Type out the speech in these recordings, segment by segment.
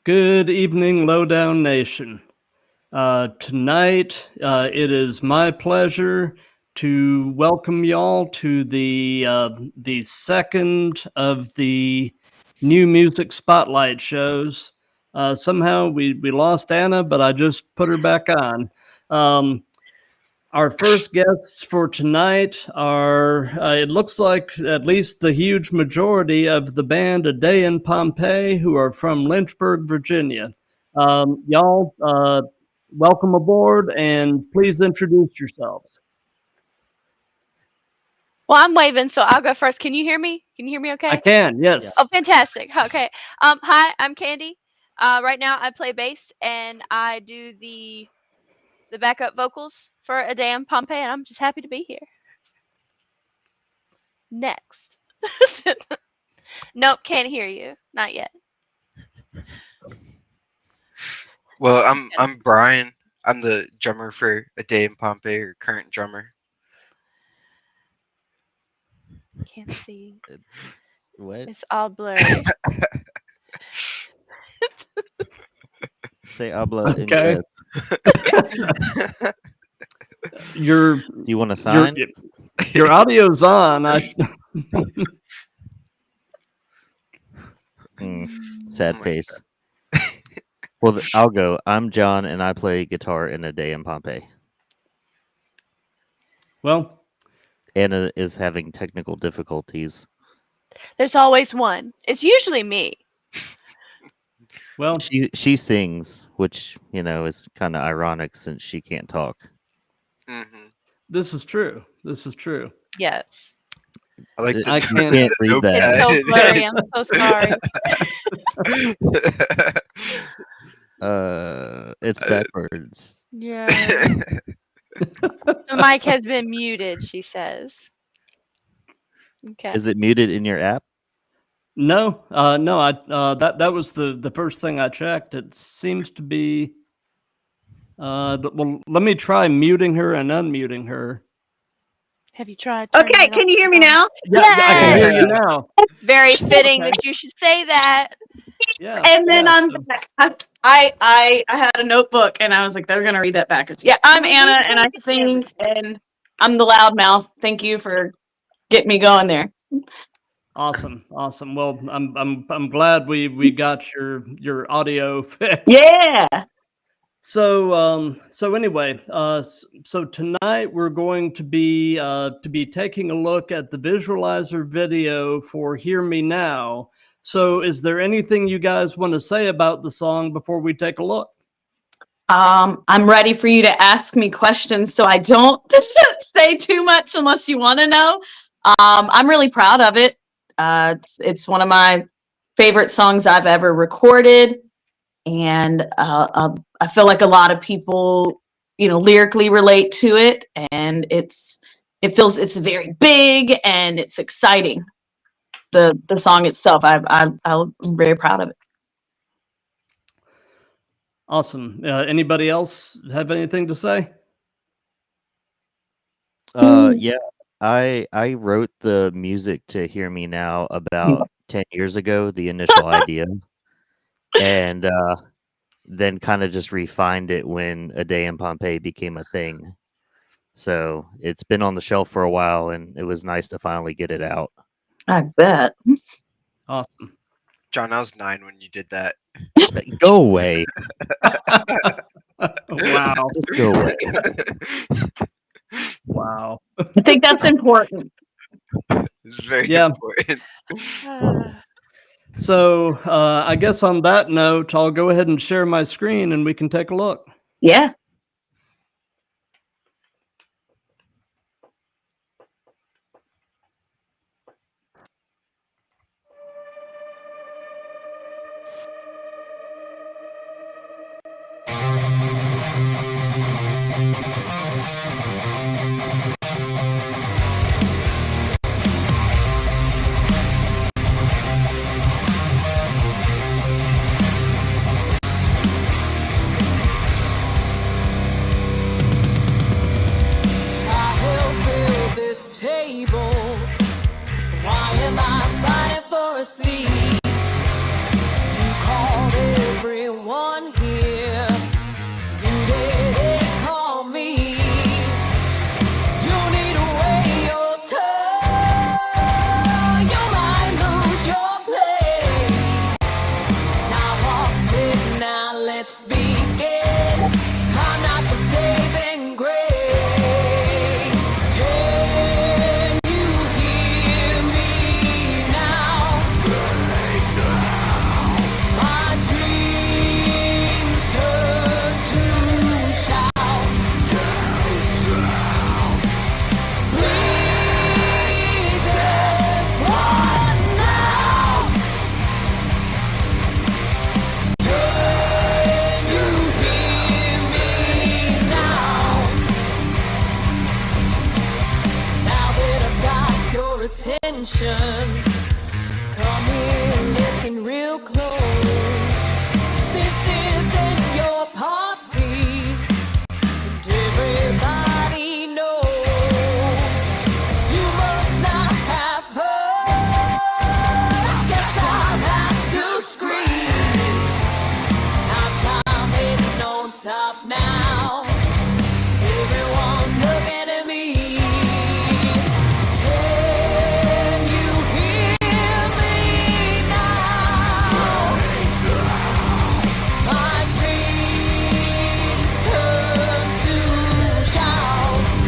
Good evening, Lowdown Nation. Tonight, it is my pleasure to welcome y'all to the second of the new music spotlight shows. Somehow we lost Anna, but I just put her back on. Our first guests for tonight are, it looks like at least the huge majority of the band A Day in Pompeii, who are from Lynchburg, Virginia. Y'all, welcome aboard and please introduce yourselves. Well, I'm waving, so I'll go first. Can you hear me? Can you hear me okay? I can, yes. Oh, fantastic. Okay. Hi, I'm Candy. Right now I play bass and I do the backup vocals for A Day in Pompeii, and I'm just happy to be here. Next. Nope, can't hear you. Not yet. Well, I'm Brian. I'm the drummer for A Day in Pompeii, or current drummer. Can't see. What? It's all blurry. Say habla Okay. inglés. Your Do you want to sign? your audio's on. Sad Oh my face. Well, I'll go. I'm John, and I play guitar in A Day in Pompeii. Well, Anna is having technical difficulties. There's always one. It's usually me. well, She sings, which is kind of ironic since she can't talk. Mm-hmm. this is true. This is true. Yes. I like I the can't read that. It's so blurry. I'm so sorry. It's backwards. Yeah. The mic has been muted, she says. Okay. Is it muted in your app? No, no. That was the first thing I checked. It seems to be. Well, let me try muting her and unmuting her. Have you tried? Okay, can you hear me now? Yeah, I can hear you now. Very fitting Okay. that you should say that. Yeah. And then yeah, I'm so- back. I had a notebook and I was like, they're gonna read that backwards. Yeah, I'm Anna and I sing and I'm the loudmouth. Thank you for getting me going there. Awesome. Well, I'm glad we got your audio fixed. Yeah. So anyway, so tonight we're going to be taking a look at the visualizer video for "Hear Me Now." So, is there anything you guys want to say about the song before we take a look? I'm ready for you to ask me questions so I don't say too much unless you want to know. I'm really proud of it. It's one of my favorite songs I've ever recorded. And I feel like a lot of people, lyrically relate to it, and it's very big and it's exciting. The song itself, I'm very proud of it. Awesome. Anybody else have anything to say? Yeah, I wrote the music to Hear Me Now about 10 years ago, the initial idea, and then kind of just refined it when A Day in Pompeii became a thing. So it's been on the shelf for a while, and it was nice to finally get it out. I bet. Awesome. John, I was 9 when you did that. Go away. Wow. Just go away. Wow. I think that's important. It's very Yeah. important. So I guess on that note, I'll go ahead and share my screen and we can take a look. Yeah. top now. Everyone's looking at me. Can you hear me now? My dreams turn to shouts.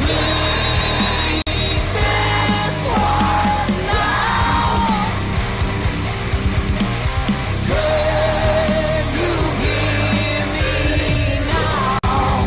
Leave this one now. Can you hear me now? Can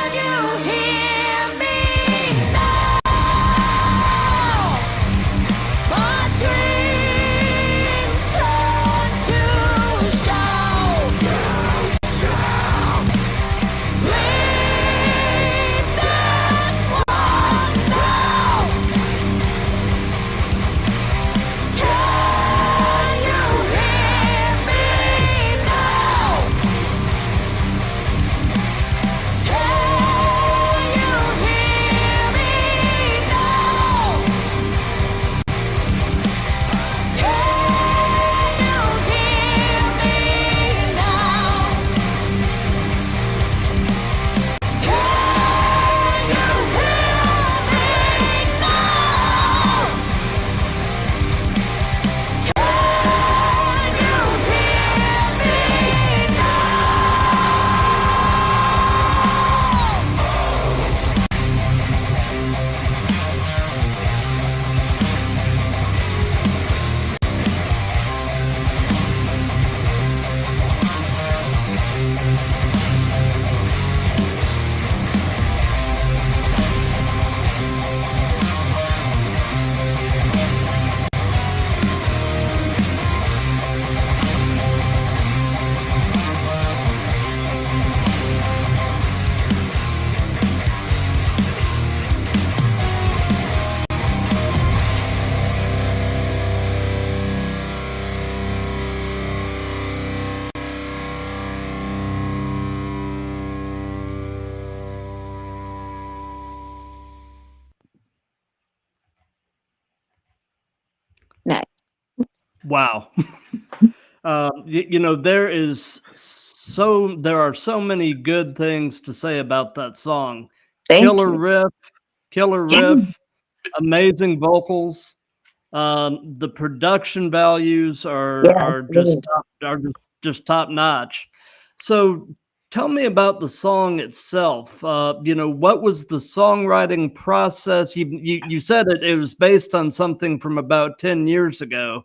you hear me now? My dreams turn to shouts. Leave this one now. Can you hear me now? Can you hear me now? Can you hear me now? Can you Next. Wow. There are so many good things to say about that song. Thank Killer you. riff, killer Yeah. riff, amazing vocals. The production values are just top notch. So tell me about the song itself. What was the songwriting process? You said it was based on something from about 10 years ago.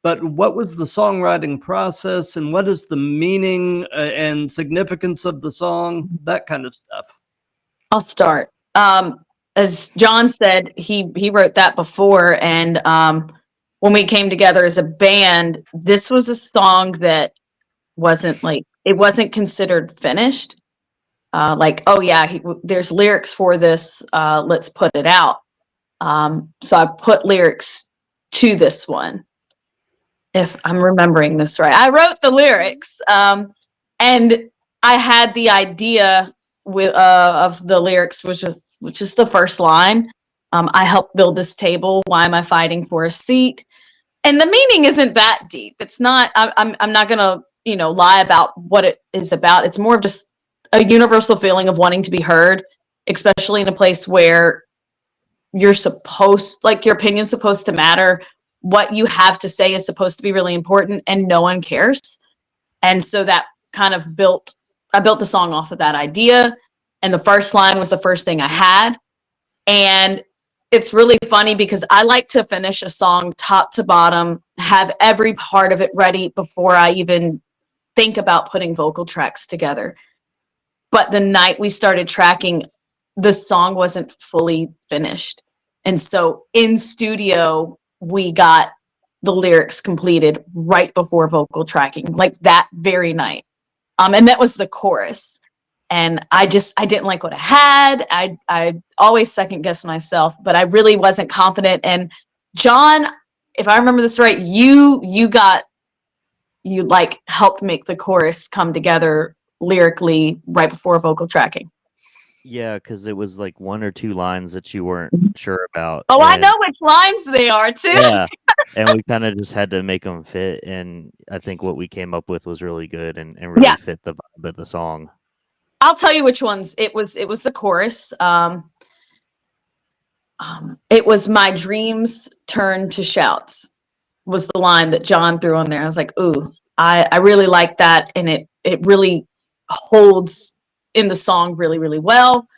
But what was the songwriting process, and what is the meaning and significance of the song? That kind of stuff. I'll start. As John said, he wrote that before, and when we came together as a band, this was a song that it wasn't considered finished. Like, oh yeah, there's lyrics for this. Let's put it out. So I put lyrics to this one, if I'm remembering this right. I wrote the lyrics, and I had the idea of the lyrics, which is the first line. I helped build this table. Why am I fighting for a seat? And the meaning isn't that deep. It's not. I'm not gonna lie about what it is about. It's more of just a universal feeling of wanting to be heard especially in a place where your opinion's supposed to matter. What you have to say is supposed to be really important, and no one cares. And so that kind of I built the song off of that idea. And the first line was the first thing I had. And it's really funny because I like to finish a song top to bottom, have every part of it ready before I even think about putting vocal tracks together. But the night we started tracking, the song wasn't fully finished. And so in studio, we got the lyrics completed right before vocal tracking, like that very night. And that was the chorus. And I didn't like what I had. I always second guess myself, but I really wasn't confident. And John, if I remember this right, you like helped make the chorus come together lyrically right before vocal tracking. Yeah, because it was like one or two lines that you weren't sure about. Oh, I and- know which lines they are too. Yeah, and we kind of just had to make them fit, and I think what we came up with was really good and really Yeah. fit the vibe of the song. I'll tell you which ones. It was the chorus. It was "My dreams turn to shouts" was the line that John threw on there. I was like, ooh, I really like that, and it really holds in the song really, really well.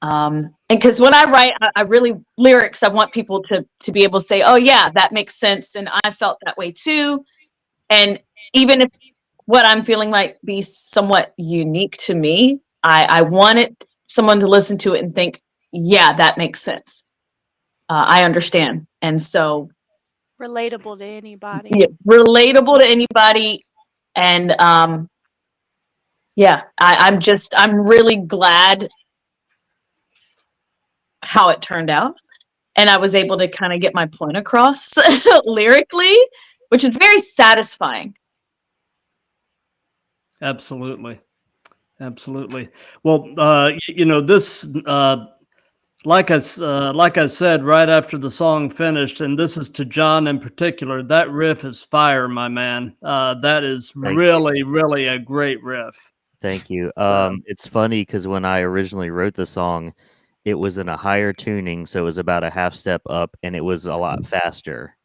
And because when I write, I really lyrics, I want people to be able to say, oh yeah, that makes sense, and I felt that way too. And even if what I'm feeling might be somewhat unique to me, I wanted someone to listen to it and think, yeah, that makes sense. I understand. And so Relatable to anybody. yeah, relatable to anybody. And yeah, I'm really glad how it turned out. And I was able to kind of get my point across lyrically, which is very satisfying. Absolutely. Absolutely. Well, this, like I said right after the song finished, and this is to John in particular, that riff is fire, my man. That is Thank really, really a great riff. Thank you. So- It's funny because when I originally wrote the song, it was in a higher tuning, so it was about a half step up, and it was a lot faster.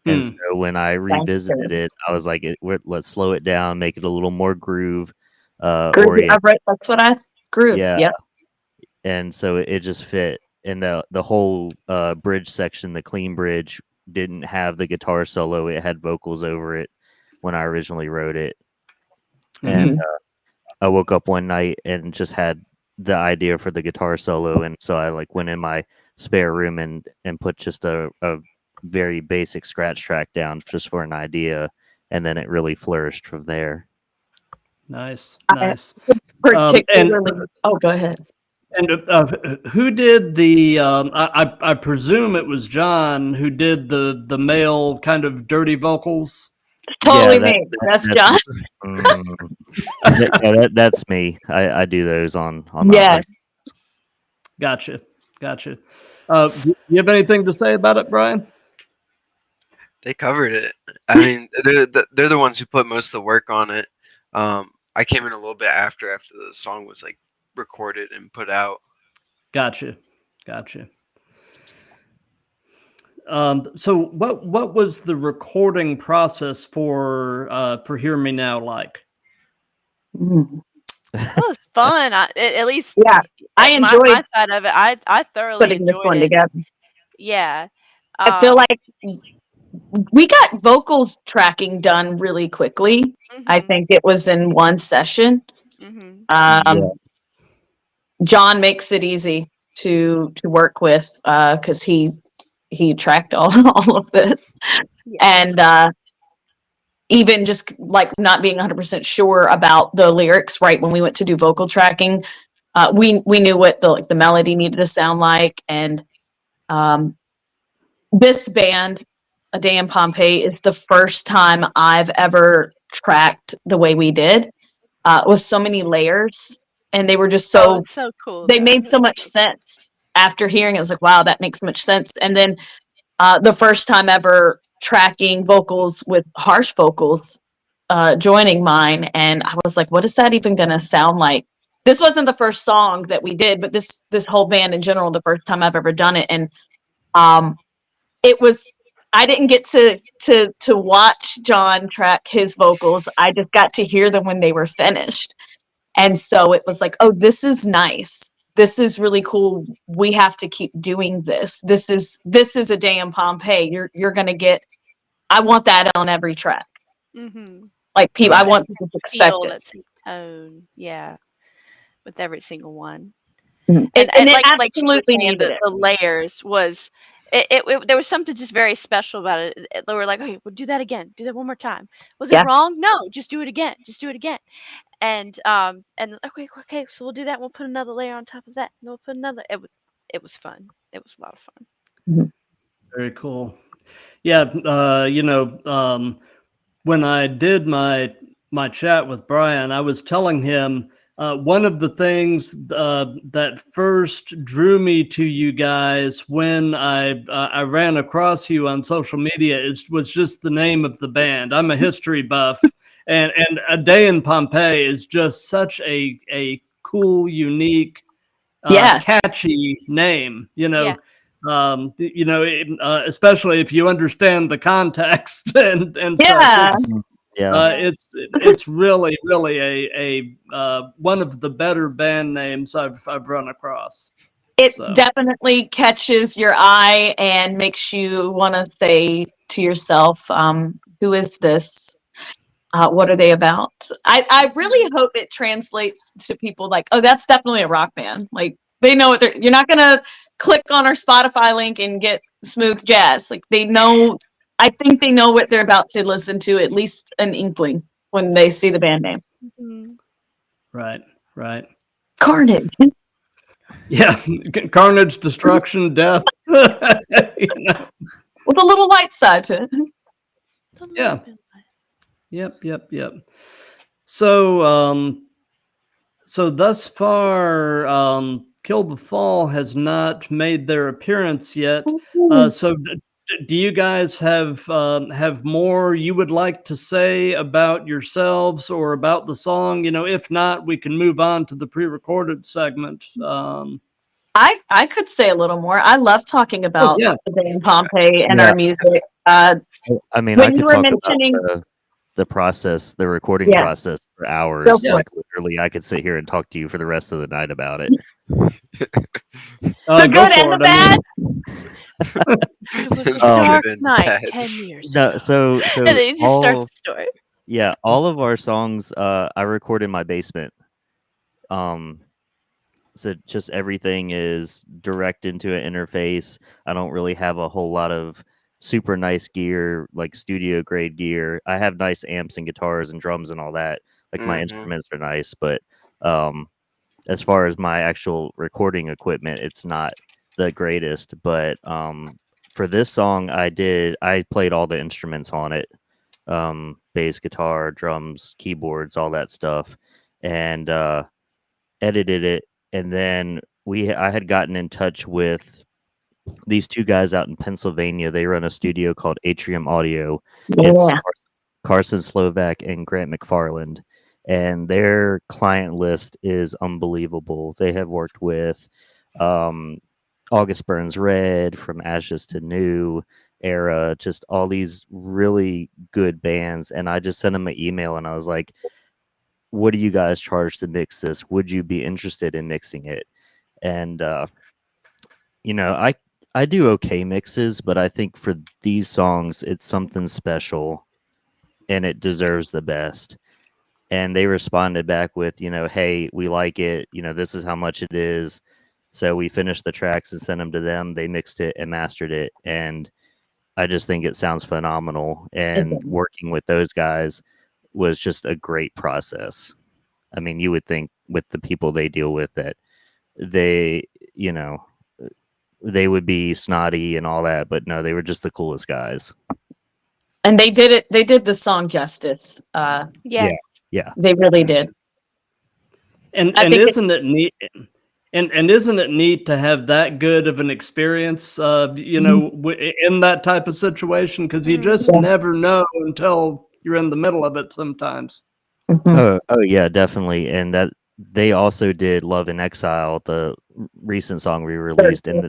And Hmm. so when I revisited it, I was like, let's slow it down, make it a little more groove oriented. That's what I groove. Yeah. Yep. And so it just fit. And the whole bridge section, the clean bridge, didn't have the guitar solo. It had vocals over it when I originally wrote it. And I woke up one night and just had the idea for the guitar solo, and so I like went in my spare room and put just a very basic scratch track down just for an idea, and then it really flourished from there. Nice. I- Particularly. Oh, go ahead. And who did the? I presume it was John who did the male kind of dirty vocals. Totally that- me. That's John. That's me. I do those on Yeah. that. Gotcha. Do you have anything to say about it, Brian? They covered it. I mean, they're the ones who put most of the work on it. I came in a little bit after the song was like recorded and put out. Gotcha. So what was the recording process for Hear Me Now like? Mm. It was fun. At least Yeah, I enjoyed my side of it. I thoroughly putting this enjoyed one it. together. Yeah. I feel like we got vocals tracking done really quickly. I think it was in one session. John makes it easy to work with because he tracked all of this. And even just like not being 100% sure about the lyrics right when we went to do vocal tracking, we knew what the melody needed to sound like. And this band, A Day in Pompeii, is the first time I've ever tracked the way we did, with so many layers, and they were just so cool. they made so much sense. After hearing it, I was like, wow, that makes so much sense. And then the first time ever tracking vocals with harsh vocals joining mine, and I was like, what is that even going to sound like this wasn't the first song that we did, but this whole band in general, the first time I've ever done it. And it was, I didn't get to watch John track his vocals. I just got to hear them when they were finished. And so it was like, oh, this is nice. This is really cool. We have to keep doing this. This is a day in Pompeii. You're gonna get, I want that on every track. Mm-hmm. Like people, I Right. want people to expect Feel it. that same tone, yeah, with every single one. And And it like she was absolutely saying, needed it. the layers was there was something just very special about it. They were like, okay, we'll do that again. Do that one more time. Was it Yeah. wrong? No, just do it again. Just do it again. And okay, so we'll do that. We'll put another layer on top of that. And we'll put another. It was fun. It was a lot of fun. Very cool. Yeah, when I did my chat with Brian, I was telling him one of the things that first drew me to you guys when I ran across you on social media was just the name of the band. I'm a history buff, and A Day in Pompeii is just such a cool, unique, Yeah. catchy name. Yeah. Especially if you understand the context and Yeah. such. Yeah. It's really a one of the better band names I've run across. It So. definitely catches your eye and makes you want to say to yourself, who is this? What are they about? I really hope it translates to people like, oh, that's definitely a rock band. Like they know what you're not gonna click on our Spotify link and get smooth jazz. Like they know, I think they know what they're about to listen to, at least an inkling when they see the band name. Mm-hmm. Right. Carnage. Yeah, carnage, destruction, death. With a little light side to it. Yeah. Yep. So, so thus far, Kill the Fall has not made their appearance yet. So, do you guys have more you would like to say about yourselves or about the song? If not, we can move on to the pre-recorded segment. I could say a little more. I love talking about yeah. the day in Pompeii and Yeah. our music. I mean, I When you could were talk mentioning, about the process, the recording Yeah. process for hours. Go for Like literally, I could sit here and talk to you for the rest of the night about it. the Go good for and the it. bad. It was a Um, dark Good and night bad. 10 years No, ago. so And then he just starts all the story. yeah, all of our songs I record in my basement. So just everything is direct into an interface. I don't really have a whole lot of super nice gear, like studio grade gear. I have nice amps and guitars and drums and all that. Like my Mhm. instruments are nice, but as far as my actual recording equipment, it's not the greatest. But for this song, I played all the instruments on it, bass, guitar, drums, keyboards, all that stuff, and edited it. And then I had gotten in touch with these two guys out in Pennsylvania. They run a studio called Atrium Audio. It's Yeah. Carson Slovak and Grant McFarland, and their client list is unbelievable. They have worked with August Burns Red, From Ashes to New, Era, just all these really good bands. And I just sent them an email and I was like, what do you guys charge to mix this? Would you be interested in mixing it? And I do okay mixes, but I think for these songs it's something special and it deserves the best. And they responded back with, hey, we like it, this is how much it is. So we finished the tracks and sent them to them. They mixed it and mastered it, and I just think it sounds phenomenal. And working with those guys was just a great process. I mean, you would think with the people they deal with that they would be snotty and all that, but no, they were just the coolest guys. And they did it. They did the song justice. Yeah. They really did. And I think isn't it neat? And isn't it neat to have that good of an experience, in that type of situation? Because you just never know until you're in the middle of it sometimes. Mhm. Oh yeah, definitely. And they also did Love in Exile, the recent song we released, and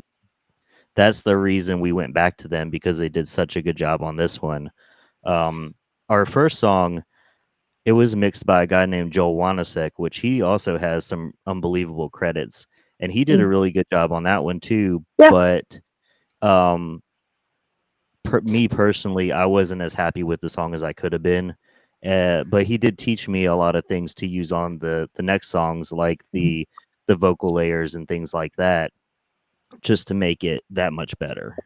that's the reason we went back to them, because they did such a good job on this one. Our first song, it was mixed by a guy named Joel Wanasek, which he also has some unbelievable credits, and he did a really good job on that one too. Yeah. But me personally, I wasn't as happy with the song as I could have been. But he did teach me a lot of things to use on the next songs, like the vocal layers and things like that, just to make it that much better.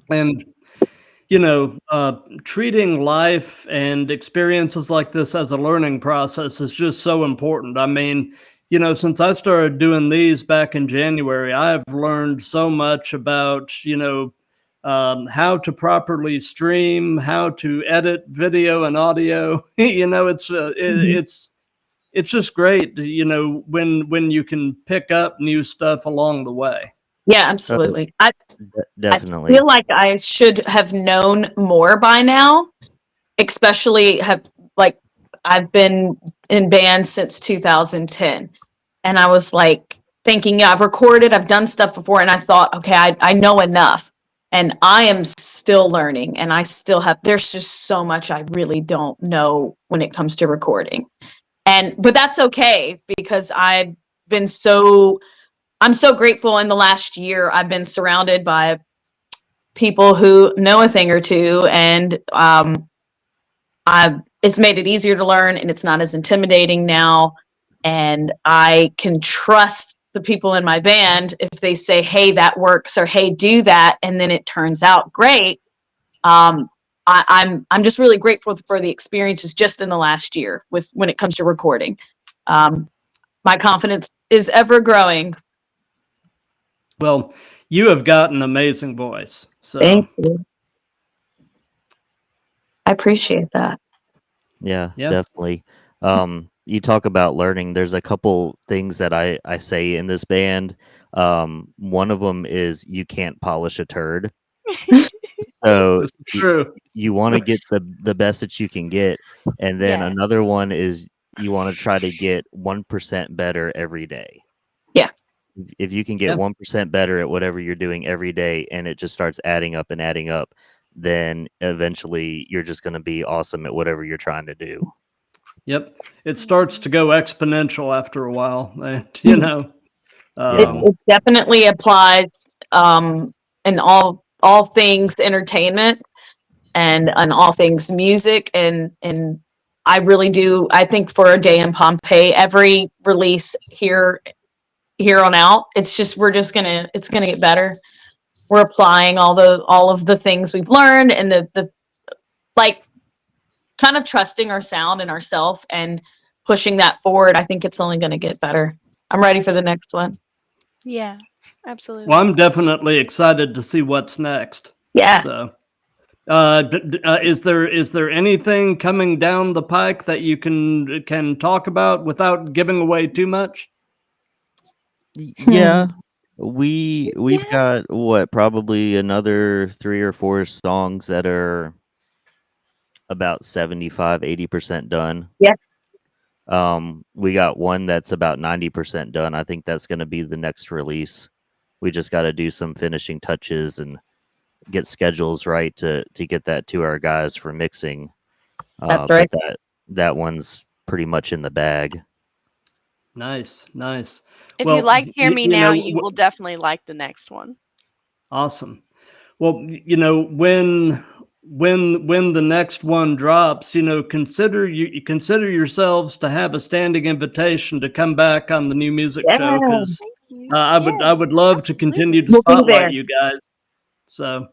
And treating life and experiences like this as a learning process is just so important. I mean, since I started doing these back in January, I've learned so much about, how to properly stream, how to edit video and audio. It's just great, when you can pick up new stuff along the way. Yeah, absolutely. I Definitely. feel like I should have known more by now, especially I've been in bands since 2010. And I was like thinking, yeah, I've recorded, I've done stuff before, and I thought, okay, I know enough. And I am still learning, and there's just so much I really don't know when it comes to recording. But that's okay, because I'm so grateful. In the last year, I've been surrounded by people who know a thing or two, and it's made it easier to learn, and it's not as intimidating now. And I can trust the people in my band if they say, hey, that works, or hey, do that, and then it turns out great. I'm just really grateful for the experiences just in the last year when it comes to recording. My confidence is ever growing. Well, you have got an amazing voice. So Thank you. I appreciate that. Yeah, Yeah. definitely. You talk about learning. There's a couple things that I say in this band. One of them is you can't polish a turd. So this is true. you want to get the best that you can get, and then Yeah. another one is you want to try to get 1% better every day. Yeah. If you can get Yeah. 1% better at whatever you're doing every day, and it just starts adding up and adding up, then eventually you're just going to be awesome at whatever you're trying to do. Yep. It starts to go exponential after a while. And, It definitely applies in all things entertainment and on all things music, and I really do. I think for A Day in Pompeii, every release here on out, it's gonna get better. We're applying all of the things we've learned, and the like, kind of trusting our sound and ourself and pushing that forward. I think it's only going to get better. I'm ready for the next one. Yeah, absolutely. Well, I'm definitely excited to see what's next. Yeah. So, is there anything coming down the pike that you can talk about without giving away too much? Yeah. We've got probably another 3 or 4 songs that are about 75-80% done. Yeah. We got one that's about 90% done. I think that's going to be the next release. We just got to do some finishing touches and get schedules right to get that to our guys for mixing. That's right. But that one's pretty much in the bag. Nice. If Well, you like Hear Me Now, know, you will definitely like the next one. Awesome. Well, when the next one drops, consider yourselves to have a standing invitation to come back on the new music show, because I would love to continue to We'll be there. spotlight you guys. So,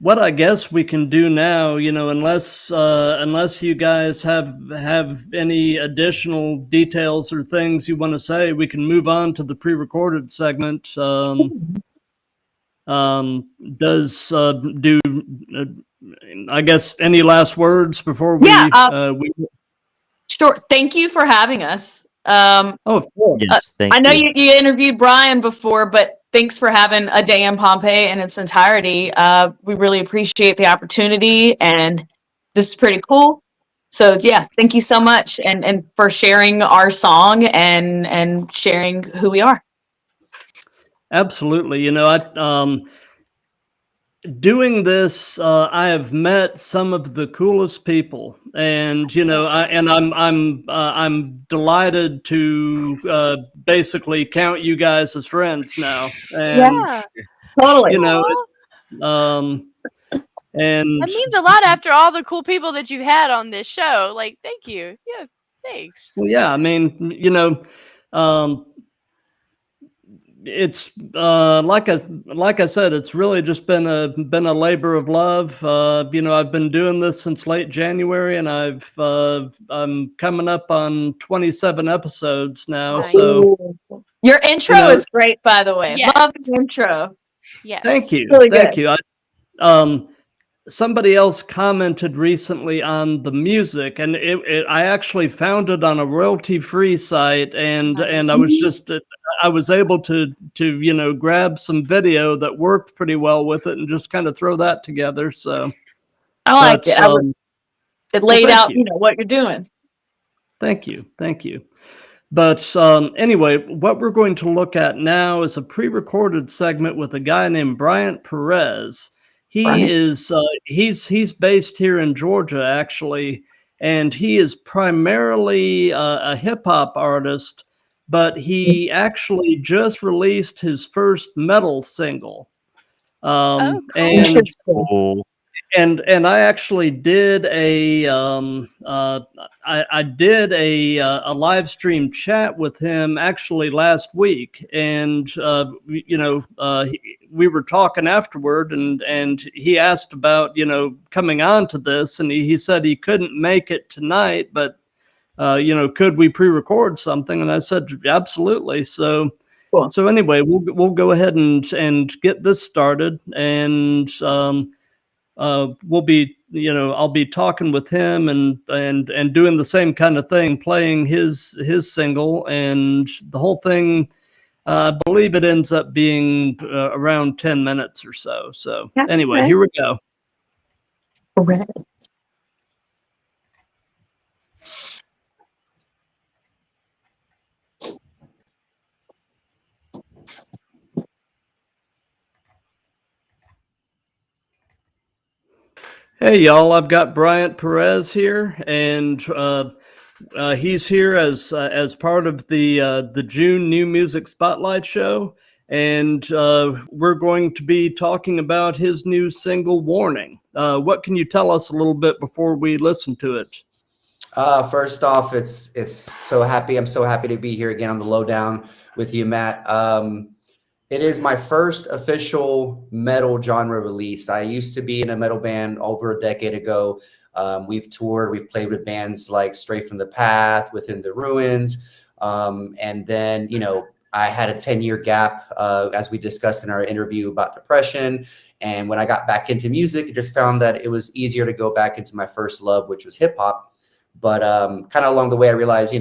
what I guess we can do now, unless you guys have any additional details or things you want to say, we can move on to the pre-recorded segment. I guess any last words before we? Sure. Thank you for having us. Of course. Yes, thank I know you. you interviewed Brian before, but thanks for having A Day in Pompeii in its entirety. We really appreciate the opportunity, and this is pretty cool. So yeah, thank you so much, and for sharing our song and sharing who we are. Absolutely. Doing this, I have met some of the coolest people, and I'm delighted to basically count you guys as friends now, and Yeah. Totally. um, and That means a lot after all the cool people that you had on this show. Like, thank you. Yeah, thanks. well, yeah, I mean, um, it's like I said, it's really just been a labor of love. I've been doing this since late January, and I'm coming up on 27 episodes now. Nice. So Your intro is great, by the way. Yes. Love the intro. Yes. thank you, Really thank good. you. Somebody else commented recently on the music, and I actually found it on a royalty-free site, and I was just I was able to grab some video that worked pretty well with it, and just kind of throw that together. So I like it. It laid thank out, you. what you're doing. Thank you. But anyway, what we're going to look at now is a pre-recorded segment with a guy named Bryant Perez. He Bryant. is he's based here in Georgia, actually, and he is primarily a hip hop artist, but he actually just released his first metal single. Oh, cool. And Cool. and I actually did I did a live stream chat with him actually last week, and we were talking afterward, and he asked about coming on to this, and he said he couldn't make it tonight, but could we pre-record something? And I said absolutely. So. Cool. So anyway, we'll go ahead and get this started, and we'll be I'll be talking with him and doing the same kind of thing, playing his single, and the whole thing, I believe it ends up being around 10 minutes or so. So anyway, Okay. here we go. Right. Hey y'all, I've got Bryant Perez here, and he's here as part of the June New Music Spotlight Show, and we're going to be talking about his new single, "Warning." What can you tell us a little bit before we listen to it? First off, I'm so happy to be here again on the Lowdown with you, Matt. It is my first official metal genre release. I used to be in a metal band over a decade ago. We've toured, we've played with bands like Straight from the Path, Within the Ruins. And then, I had a 10-year gap, as we discussed in our interview about depression. And when I got back into music, I just found that it was easier to go back into my first love, which was hip hop. But kind of along the way, I realized,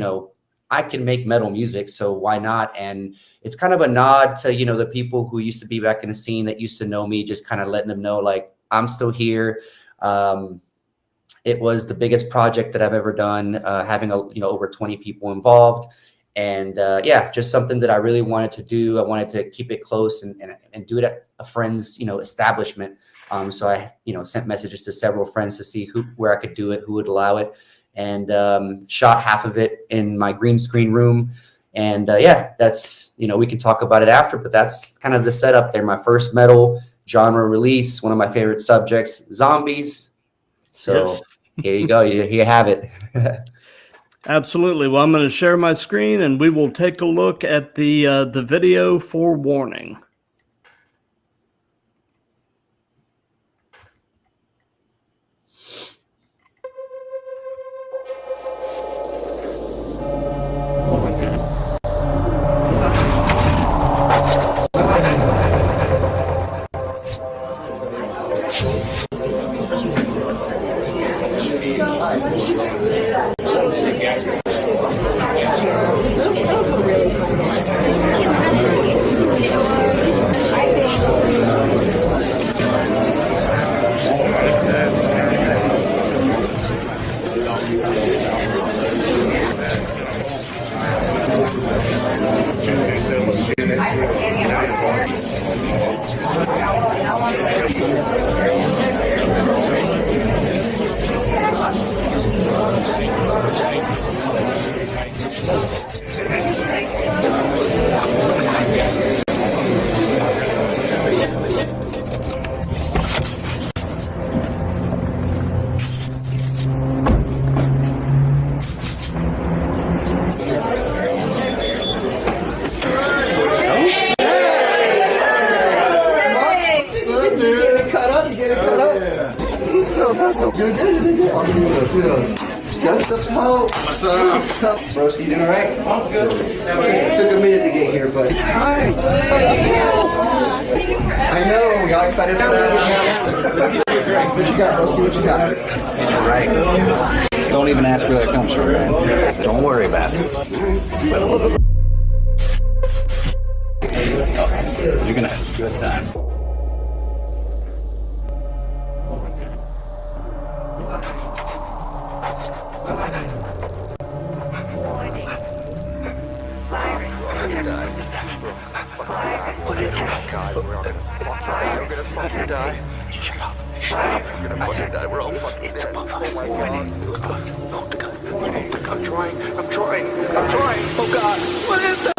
I can make metal music, so why not? And it's kind of a nod to, the people who used to be back in the scene that used to know me, just kind of letting them know, like, I'm still here. It was the biggest project that I've ever done, having over 20 people involved. And just something that I really wanted to do. I wanted to keep it close and do it at a friend's, establishment. So I, sent messages to several friends to see where I could do it, who would allow it, and shot half of it in my green screen room. And that's, we can talk about it after, but that's kind of the setup there. My first metal genre release, one of my favorite subjects, zombies. So Yes. Here you go. Here you have it. Absolutely. Well, I'm going to share my screen, and we will take a look at the video for "Warning." You're good. I'll give you those. Give those. Just a poke. What's up? Broski, you doing all right? I'm good. It took a minute to get here, but. Hi. I know. Y'all excited for that? What you got, Broski? What you got? All right. Don't even ask where that comes from, man. Don't worry about it. You're gonna have a good time. God, we're all gonna fucking die. We're gonna fucking die. Shut up. We're gonna fucking die. We're all fucking dead. Oh my God. I'm trying. Oh God. What is that?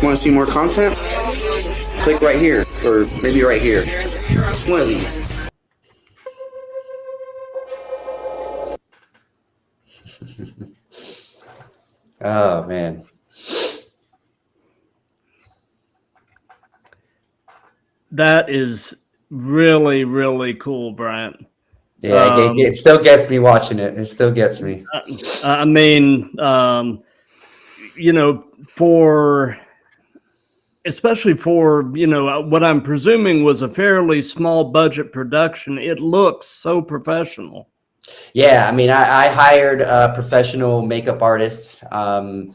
Want to see more content? Click right here, or maybe right here. One of these. Oh man. That is really, really cool, Bryant. Yeah, it still gets me watching it. It still gets me. I mean, especially for, what I'm presuming was a fairly small budget production, it looks so professional. Yeah, I mean, I hired professional makeup artists. One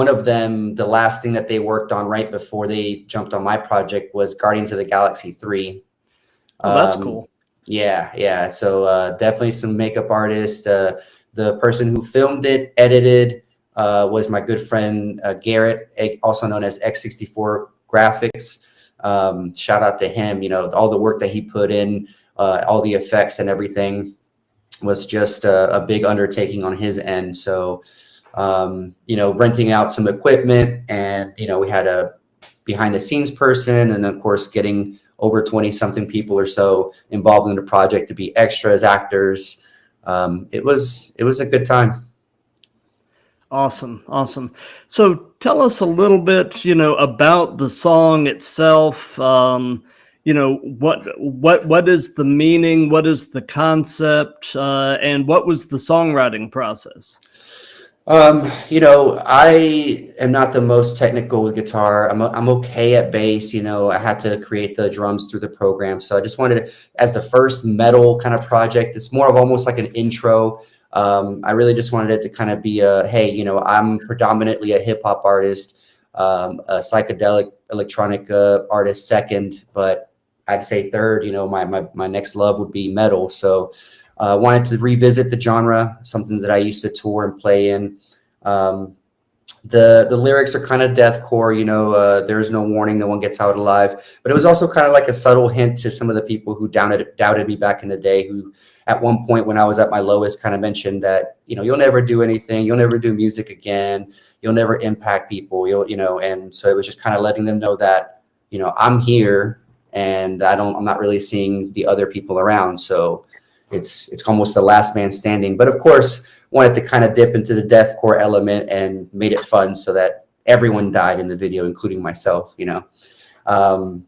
of them, the last thing that they worked on right before they jumped on my project was Guardians of the Galaxy 3. Oh, that's cool. Yeah. So definitely some makeup artists. The person who filmed it, edited, was my good friend Garrett, also known as X64 Graphics. Shout out to him. All the work that he put in, all the effects and everything was just a big undertaking on his end. So, renting out some equipment, and we had a behind the scenes person, and of course getting over 20 something people or so involved in the project to be extras, actors. It was a good time. Awesome. So tell us a little bit, about the song itself. What is the meaning? What is the concept? And what was the songwriting process? I am not the most technical with guitar. I'm okay at bass. I had to create the drums through the program. So I just wanted to, as the first metal kind of project, it's more of almost like an intro. I really just wanted it to kind of be hey, I'm predominantly a hip hop artist, a psychedelic electronic artist second, but I'd say third, my next love would be metal. So wanted to revisit the genre, something that I used to tour and play in. The lyrics are kind of deathcore, there is no warning, no one gets out alive. But it was also kind of like a subtle hint to some of the people who doubted me back in the day, who at one point when I was at my lowest kind of mentioned that, you'll never do anything, you'll never do music again, you'll never impact people, and so it was just kind of letting them know that, I'm here and I'm not really seeing the other people around. So it's almost the last man standing. But of course, wanted to kind of dip into the deathcore element and made it fun so that everyone died in the video, including myself. Process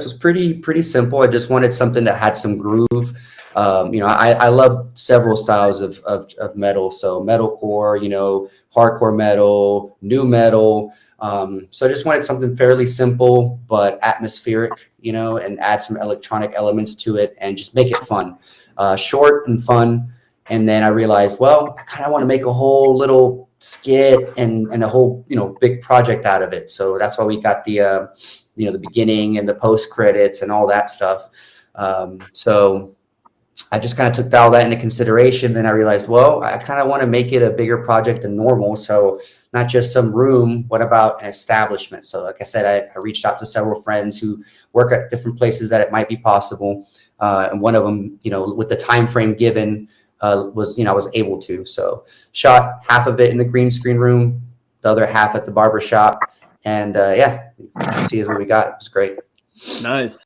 was pretty simple. I just wanted something that had some groove. I love several styles of metal. So metalcore, hardcore metal, new metal. So I just wanted something fairly simple but atmospheric, and add some electronic elements to it and just make it fun, short and fun. And then I realized, well, I kind of want to make a whole little skit and a whole, big project out of it. So that's why we got the, the beginning and the post credits and all that stuff. So I just kind of took all that into consideration. Then I realized, well, I kind of want to make it a bigger project than normal. So not just some room, what about an establishment? So like I said, I reached out to several friends who work at different places that it might be possible. And one of them, with the time frame given, was I was able to. So shot half of it in the green screen room, the other half at the barber shop. And yeah, you can see is what we got. It was great. Nice.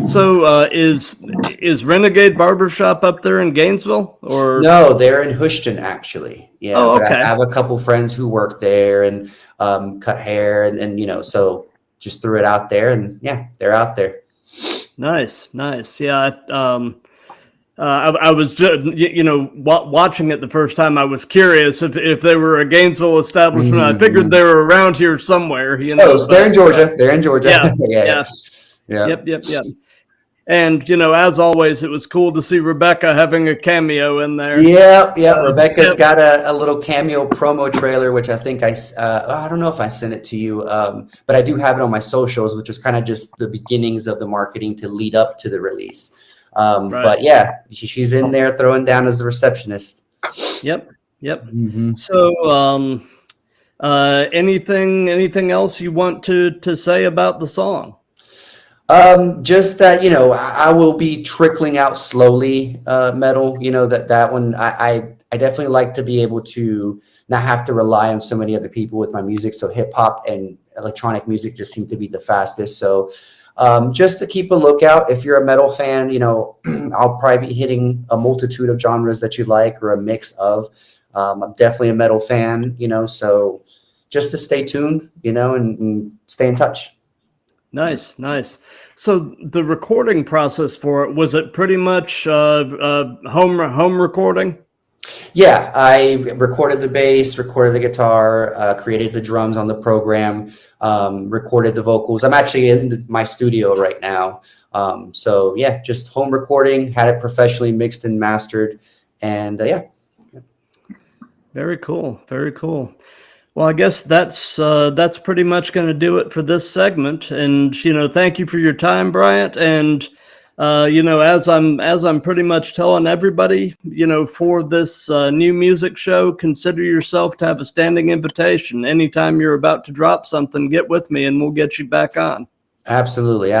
So is Renegade Barbershop up there in Gainesville, or no? They're in Houston, actually. Yeah. Oh, but okay. I have a couple friends who work there and cut hair and so just threw it out there, and yeah, they're out there. Nice. Yeah. I was just, watching it the first time. I was curious if they were a Gainesville establishment. I figured they were around here somewhere. So they're in Georgia. They're in Georgia. Yeah. Yep. And as always, it was cool to see Rebecca having a cameo in there. Yeah. Rebecca's got a little cameo promo trailer, which I think I don't know if I sent it to you, but I do have it on my socials, which is kind of just the beginnings of the marketing to lead up to the release. Right. But yeah, she's in there throwing down as the receptionist. Yep. Mm-hmm. So, anything else you want to say about the song? Just that, I will be trickling out slowly, metal, that one, I definitely like to be able to not have to rely on so many other people with my music. So hip hop and electronic music just seem to be the fastest. So, just to keep a lookout, if you're a metal fan, I'll probably be hitting a multitude of genres that you like, or a mix of. I'm definitely a metal fan, so just to stay tuned, and stay in touch. Nice. So the recording process for it, was it pretty much home recording? Yeah, I recorded the bass, recorded the guitar, created the drums on the program, recorded the vocals. I'm actually in my studio right now. So yeah, just home recording, had it professionally mixed and mastered. And yeah. Very cool. Well, I guess that's pretty much going to do it for this segment. And thank you for your time, Bryant. And as I'm pretty much telling everybody, for this new music show, consider yourself to have a standing invitation. Anytime you're about to drop something, get with me, and we'll get you back on. Absolutely.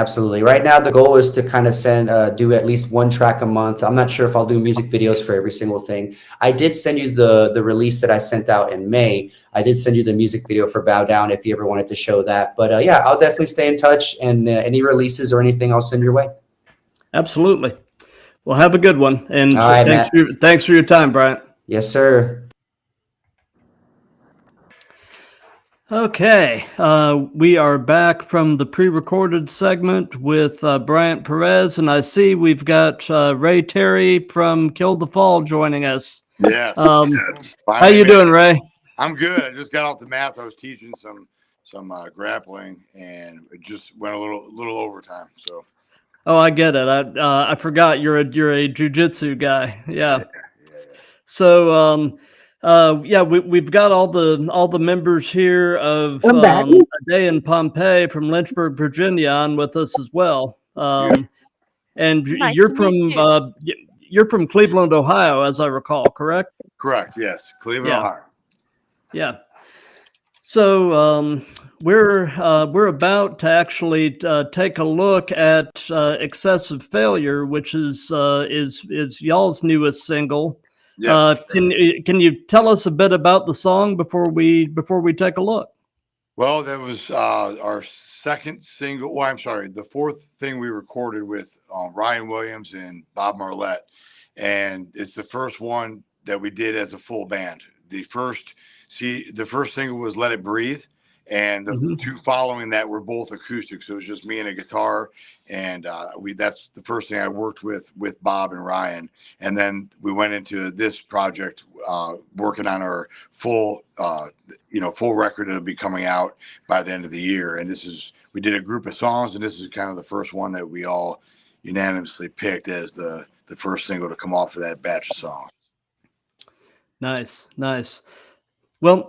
Right now, the goal is to kind of do at least one track a month. I'm not sure if I'll do music videos for every single thing. I did send you the release that I sent out in May. I did send you the music video for Bow Down if you ever wanted to show that. But yeah, I'll definitely stay in touch, and any releases or anything, I'll send your way. Absolutely. Well, have a good one. And all right, thanks for your time, Bryant. Yes, sir. Okay, we are back from the pre-recorded segment with Bryant Perez, and I see we've got Ray Terry from Kill the Fall joining us. Yes. How you doing, Ray? I'm good. I just got off the mat. I was teaching some grappling, and it just went a little overtime. So. Oh, I get it. I forgot you're a jiu-jitsu guy. Yeah. So we've got all the members here of A Day in Pompeii from Lynchburg, Virginia, on with us as well. And Nice you're to meet from Cleveland, Ohio, as I recall, correct? Correct. Yes, Cleveland, Ohio. Yeah. So we're about to actually take a look at "Excessive Failure," which is y'all's newest single. Yes. Can you tell us a bit about the song before we take a look? Well, that was our second single. Well, I'm sorry, the fourth thing we recorded with Ryan Williams and Bob Marlette, and it's the first one that we did as a full band. The first single was "Let It Breathe," and the two following that were both acoustic. So it was just me and a guitar, and that's the first thing I worked with Bob and Ryan, and then we went into this project working on our full full record that'll be coming out by the end of the year. And we did a group of songs, and this is kind of the first one that we all unanimously picked as the first single to come off of that batch of songs. Nice. Well,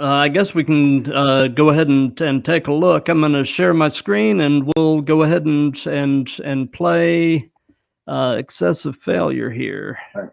I guess we can go ahead and take a look. I'm going to share my screen, and we'll go ahead and play "Excessive Failure" here. Right.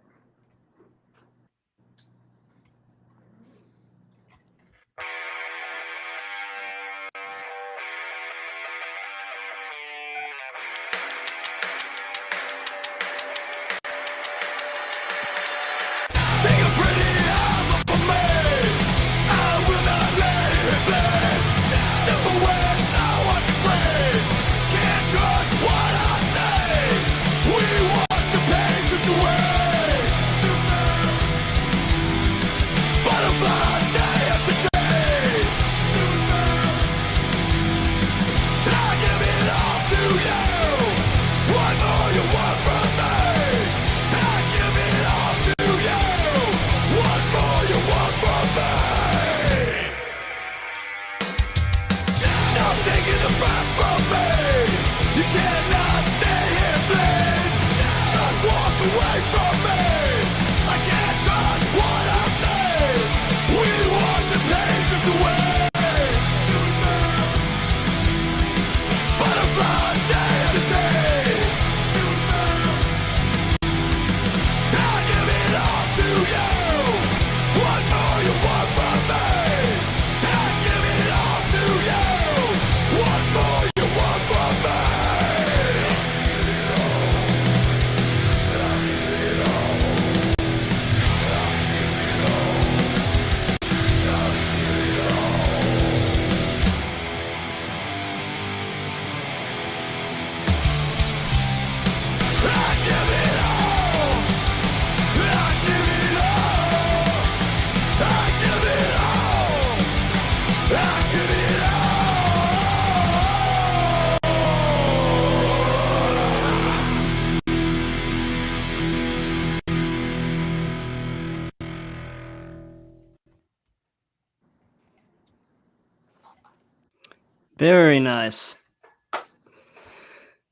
Very nice.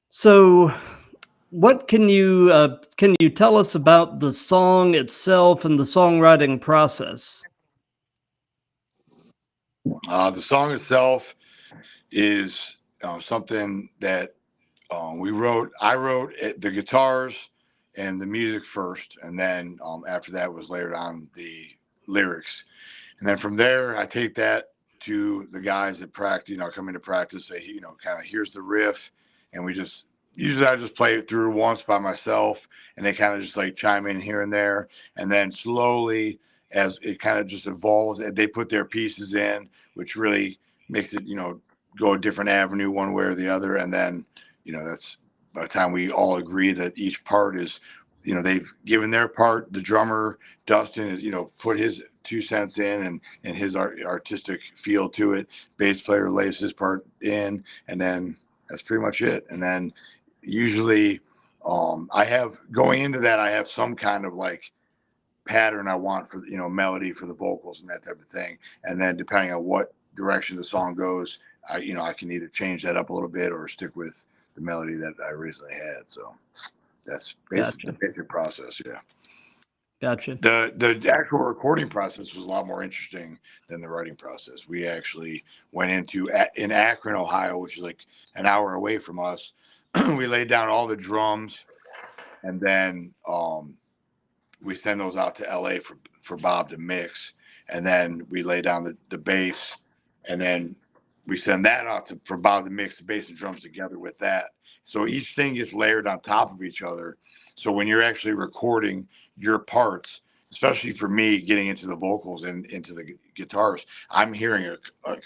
So, what can you tell us about the song itself and the songwriting process? The song itself is something that I wrote the guitars and the music first, and then after that was layered on the lyrics. And then from there, I take that to the guys that practice, come into practice, say, kind of here's the riff. And usually I just play it through once by myself, and they kind of just like chime in here and there. And then slowly, as it kind of just evolves, they put their pieces in, which really makes it, go a different avenue one way or the other. And then, that's by the time we all agree that each part is, they've given their part. The drummer, Dustin, is, put his 2 cents in and his artistic feel to it. Bass player lays his part in, and then that's pretty much it. And then usually I have going into that, I have some kind of like pattern I want for, melody for the vocals and that type of thing. And then depending on what direction the song goes, I can either change that up a little bit or stick with the melody that I originally had. So that's basically the basic process. Yeah. Gotcha. The actual recording process was a lot more interesting than the writing process. We actually went in Akron, Ohio, which is like an hour away from us. We laid down all the drums, and then we send those out to LA for Bob to mix. and then we lay down the bass, and then we send that out for Bob to mix the bass and drums together with that. So each thing gets layered on top of each other. So when you're actually recording your parts, especially for me getting into the vocals and into the guitars, I'm hearing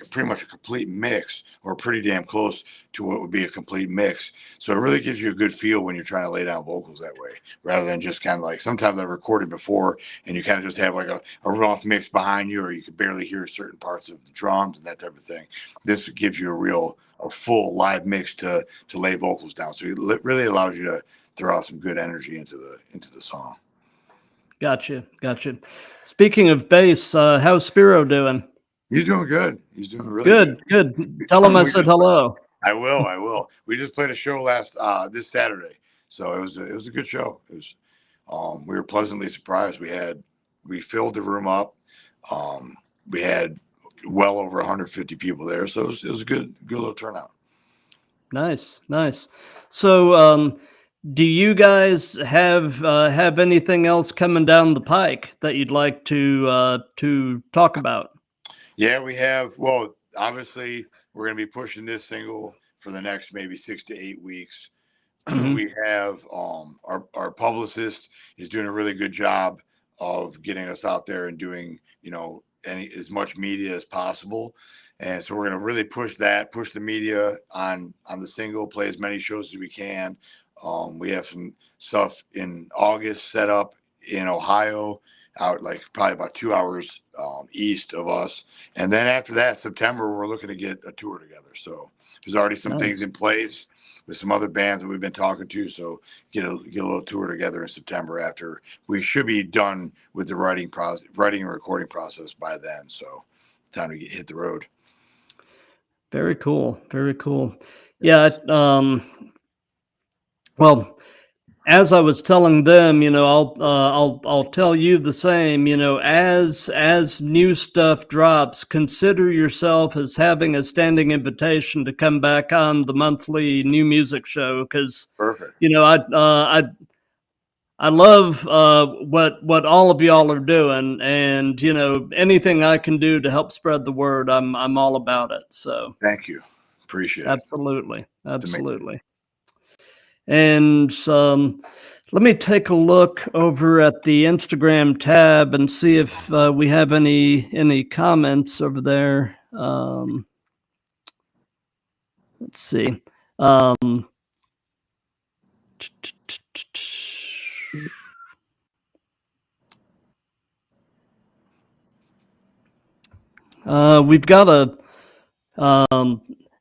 pretty much a complete mix, or pretty damn close to what would be a complete mix. So it really gives you a good feel when you're trying to lay down vocals that way, rather than just kind of like, sometimes I've recorded before and you kind of just have like a rough mix behind you, or you could barely hear certain parts of the drums and that type of thing. This gives you a full live mix to lay vocals down. So it really allows you to throw out some good energy into the song. Gotcha. Speaking of bass, how's Spiro doing? He's doing good. He's doing really Good. Tell him I said hello. I will. We just played a show this Saturday, so it was a good show. It was, we were pleasantly surprised. We filled the room up. We had well over 150 people there, so it was a good little turnout. Nice. So, do you guys have anything else coming down the pike that you'd like to talk about? Yeah, we have. Well, obviously, we're going to be pushing this single for the next maybe 6 to 8 weeks. Mhm. We have our publicist is doing a really good job of getting us out there and doing as much media as possible. And so we're going to really push the media on the single, play as many shows as we can. We have some stuff in August set up in Ohio, out like probably about 2 hours east of us. And then after that, September, we're looking to get a tour together. So there's already some things in place with some other bands that we've been talking to. So get a little tour together in September, after we should be done with the writing and recording process by then. So time to hit the road. Very cool. Yeah. Well, as I was telling them, I'll tell you the same. As new stuff drops, consider yourself as having a standing invitation to come back on the monthly new music show, because perfect. I love what all of y'all are doing, and anything I can do to help spread the word, I'm all about it. So thank you, appreciate it. Absolutely. And let me take a look over at the Instagram tab and see if we have any comments over there. Let's see. We've got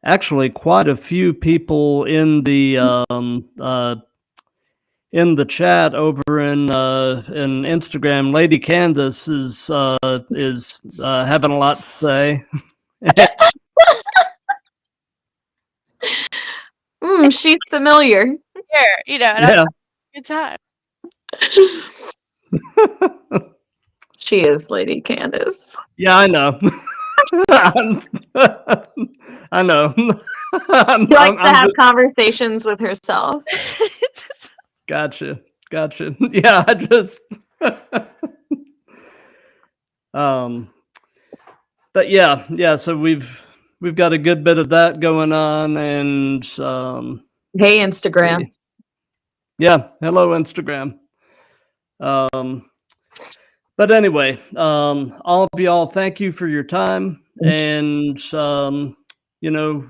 actually quite a few people in the chat over in Instagram. Lady Candace is having a lot to say. She's familiar. Here, and Yeah. good time. She is Lady Candace. Yeah, I know. I know. She likes to have conversations with herself. Gotcha. Yeah, I just but yeah, so we've got a good bit of that going on, and hey, Instagram. Yeah, hello, Instagram. But anyway, all of y'all, thank you for your time, and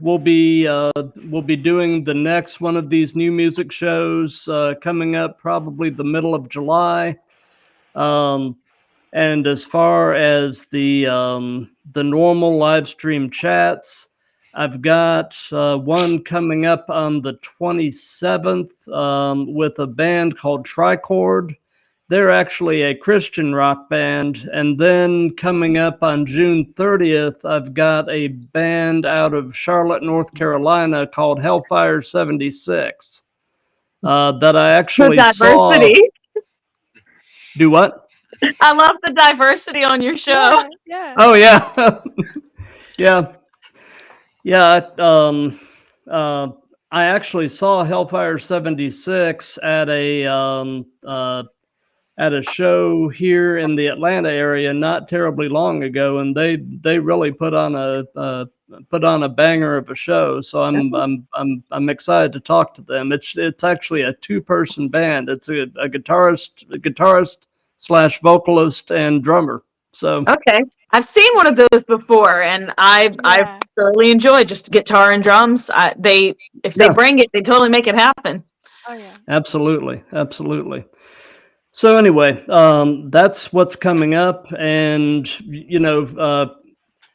we'll be doing the next one of these new music shows coming up probably the middle of July. And as far as the normal live stream chats, I've got one coming up on the 27th with a band called Tricord. They're actually a Christian rock band. And then coming up on June 30th, I've got a band out of Charlotte, North Carolina called Hellfire 76 that I actually saw. Do what? I love the diversity on your show. Yeah. Oh yeah. Yeah. I actually saw Hellfire 76 at at a show here in the Atlanta area not terribly long ago, and they really put on a banger of a show. So I'm excited to talk to them. It's actually a 2-person band. It's a guitarist / vocalist and drummer. So Okay. I've seen one of those before, and I Yeah. thoroughly enjoy just guitar and drums. If they Yeah. bring it, they totally make it happen. Oh yeah. absolutely. So anyway, that's what's coming up, and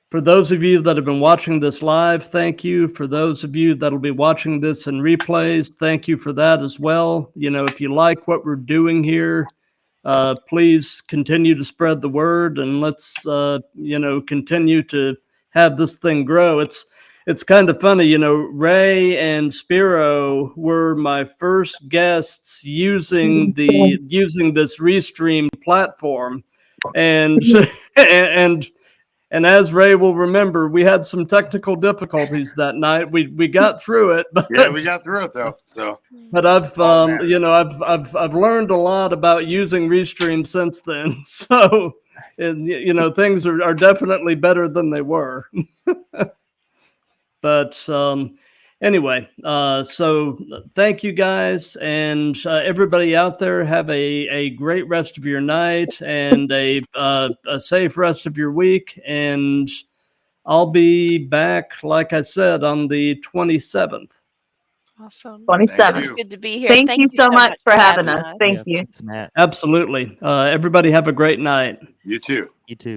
for those of you that have been watching this live, thank you. For those of you that'll be watching this in replays, thank you for that as well. If you like what we're doing here, please continue to spread the word, and let's continue to have this thing grow. It's kind of funny, Ray and Spiro were my first guests using this Restream platform, and and as Ray will remember, we had some technical difficulties that night. We got through it, but Yeah, we got through it though. So, but I've I've learned a lot about using Restream since then. So, and things are definitely better than they were. But anyway, so thank you guys, and everybody out there. Have a great rest of your night and a safe rest of your week. And I'll be back, like I said, on the 27th. Awesome. 27. you. Good to be here. Thank you so much for having us. Thank you. Thanks, Matt. Absolutely. Everybody have a great night. You too. You too.